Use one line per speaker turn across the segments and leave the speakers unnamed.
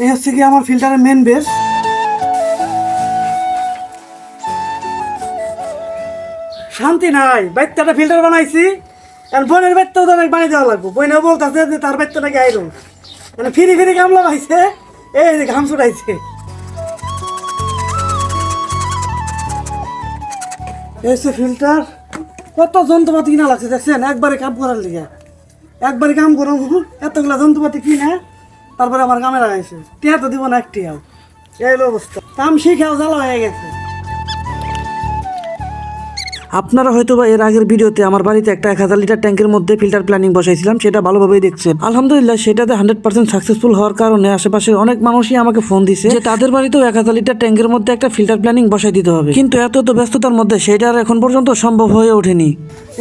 এই হচ্ছে কি আমার ফিল্টারের মেন বেস। শান্তি নাই, বাচ্চাটা ফিল্টার বানাইছি, আর বোনের বাচ্চাও তো অনেক বানিয়ে দেওয়া লাগবো। বোনে বলতেছে যে তার বাচ্চা নাকি আইরন, মানে ফিরি ফিরি কামলা পাইছে, এই যে ঘাম ছুটাইছে। এই হচ্ছে ফিল্টার। কত যন্ত্রপাতি কিনা লাগছে দেখছেন, একবারে কাম করার লিগে, একবারে কাম করো এতগুলা যন্ত্রপাতি কিনে তারপরে আমার কামে লাগাইছে। টিয়া তো দিব না একটিয়াও, এই হলো অবস্থা। কাম শিখাও জ্বালা হয়ে গেছে। আপনারা হয়তো বা এর আগের ভিডিওতে আমার বাড়িতে একটা 1000 লিটার ট্যাঙ্কের মধ্যে ফিল্টার প্ল্যানিং বসাইছিলাম, সেটা ভালোভাবেই দেখছেন। আলহামদুলিল্লাহ সেটাতে 100% সাকসেসফুল হওয়ার কারণে আশেপাশের অনেক মানুষই আমাকে ফোন দিছে যে তাদের বাড়িতেও 1000 লিটার ট্যাঙ্কের মধ্যে একটা ফিল্টার প্ল্যানিং বসাই দিতে হবে, কিন্তু এত ব্যস্ততার মধ্যে সেটা আর এখন পর্যন্ত সম্ভব হয়ে ওঠেনি।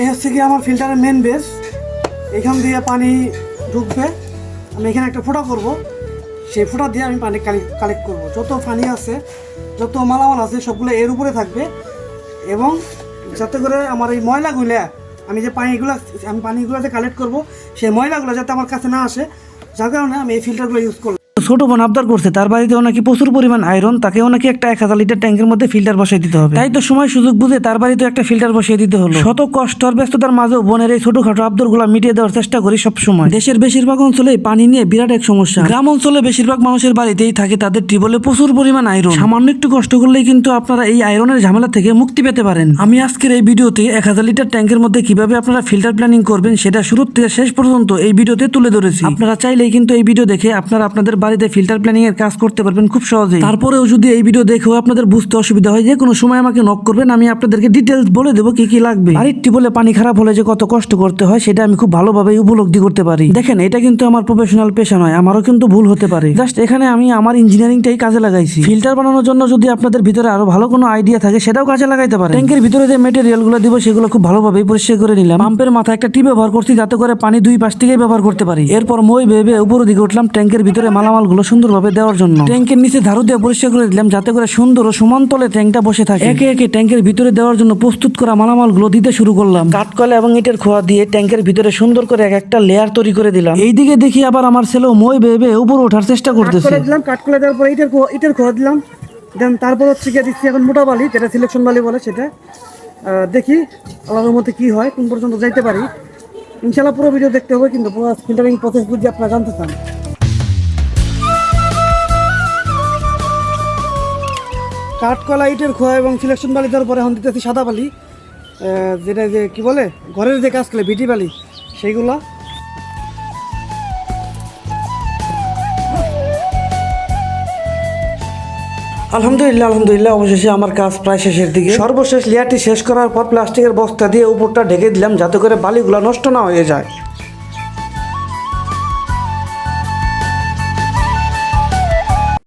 এই হচ্ছে কি আমার ফিল্টারের মেন বেস। এখান দিয়ে পানি ঢুকবে, আমি এখানে একটা ফোঁটা করব, সেই ফোঁটা দিয়ে আমি পানি কালেক্ট করব। যত পানি আছে, যত মালামাল আছে সবগুলো এর উপরে থাকবে, এবং যাতে করে আমার এই ময়লাগুলো, আমি যে পানিগুলো যে কালেক্ট করবো, সেই ময়লাগুলো যাতে আমার কাছে না আসে, যার কারণে আমি এই ফিল্টারগুলো ইউজ করলাম। ছোট বোন আবদার করছে তার বাড়িতেও নাকি প্রচুর পরিমাণ আয়রন, তাকেও নাকি একটা 1000 লিটার ট্যাঙ্কের মধ্যে ফিল্টার বসাই দিতে হবে। তাই তো সময় সুযোগ বুঝে তার বাড়িতে একটা ফিল্টার বসিয়ে দিতে হলো। শত কষ্ট আর ব্যস্ততার মাঝেও বোনের এই ছোটখাটো আবদারগুলো মিটিয়ে দেওয়ার চেষ্টা করি সব সময়। দেশের বেশিরভাগ অঞ্চলে পানি নিয়ে বিরাট এক সমস্যা। গ্রাম অঞ্চলে বেশিরভাগ মানুষের বাড়িতেই থাকে তাদের টিউবওয়েলে প্রচুর পরিমাণ আয়রন। সামান্য একটু কষ্ট করলেই কিন্তু আপনারা এই আয়রনের ঝামেলা থেকে মুক্তি পেতে পারেন। আমি আজকের এই ভিডিওতে 1000 লিটার ট্যাঙ্কের মধ্যে কিভাবে আপনারা ফিল্টার প্ল্যানিং করবেন সেটা শুরু থেকে শেষ পর্যন্ত এই ভিডিওতে তুলে ধরেছি। আপনারা চাইলেই কিন্তু এই ভিডিও দেখে আপনারা আপনাদের বাড়িতে ফিল্টার প্ল্যানিং এর কাজ করতে পারবেন খুব সহজেই। তারপরেও যদি এই ভিডিও দেখেও আপনাদের বুঝতে অসুবিধা হয়, যে কোনো সময় আমাকে নক করবেন, আমি আপনাদেরকে ডিটেলস বলে দেবো কি কি লাগবে। বাড়ির টিউবওয়েলে পানি খারাপ হলে যে কত কষ্ট করতে হয় সেটা আমি খুব ভালোভাবে উপলব্ধি করতে পারি। দেখেন, এটা কিন্তু আমার প্রফেশনাল পেশা নয়, আমারও কিন্তু ভুল হতে পারে। জাস্ট এখানে আমি আমার ইঞ্জিনিয়ারিংটাই কাজে লাগাইছি। ফিল্টার বানানোর জন্য যদি আপনাদের ভিতরে আরো ভালো কোনো আইডিয়া থাকে সেটাও কাজে লাগাইতে পারেন। ট্যাঙ্কের ভিতরে যে মেটেরিয়াল গুলো দিব সেগুলো খুব ভালোভাবে পরিষ্কার করে নিলাম। পাম্পের মাথায় একটা টিপ ব্যবহার করছি যাতে করে পানি দুই পাশ থেকে ব্যবহার করতে পারি। এরপর মই ভেবে উপর দিকে উঠলাম ট্যাঙ্কের ভিতরে মালামাল গুলো সুন্দরভাবে দেওয়ার জন্য। ট্যাঙ্কের নিচে ঝাড়ু দিয়ে পরিষ্কার করে দিলাম যাতে করে সুন্দর ও সমান তলে ট্যাঙ্কটা বসে থাকে। একে একে ট্যাঙ্কের ভিতরে দেওয়ার জন্য প্রস্তুত করা মালামাল গুলো দিতে শুরু করলাম। কাঠকয়লা এবং ইটের খোয়া দিয়ে ট্যাঙ্কের ভিতরে সুন্দর করে এক একটা লেয়ার তৈরি করে দিলাম। এইদিকে দেখি আবার আমার ছেলেও মই ভেবে উপর ওঠার চেষ্টা করতেছে। কাঠকয়লা দেওয়ার পর ইটের খোয়া দিলাম, দেন তারপর হচ্ছে গিয়ে দিচ্ছি এখন মোটা বালি, যেটা সিলেকশন বালি বলে সেটা। দেখি আল্লাহর মধ্যে কি হয়, কোন পর্যন্ত যাইতে পারি। ইনশাল্লাহ পুরো ভিডিও দেখতে হবে, কিন্তু পুরো ফিল্টারিং প্রসেস যদি আপনারা জানতে চান। কাঠকয়লা ইটের খোয়া এবং সিলেকশন বালি দেওয়ার পরে এখন দিতেছি সাদা বালি, যেটা যে কি বলে ঘরের যে কাজ করে ভিটি বালি, সেইগুলা। আলহামদুলিল্লাহ অবশেষে আমার কাজ প্রায় শেষের দিকে। সর্বশেষ লেয়ারটি শেষ করার পর প্লাস্টিকের বস্তা দিয়ে উপরটা ঢেকে দিলাম যাতে করে বালিগুলো নষ্ট না হয়ে যায়।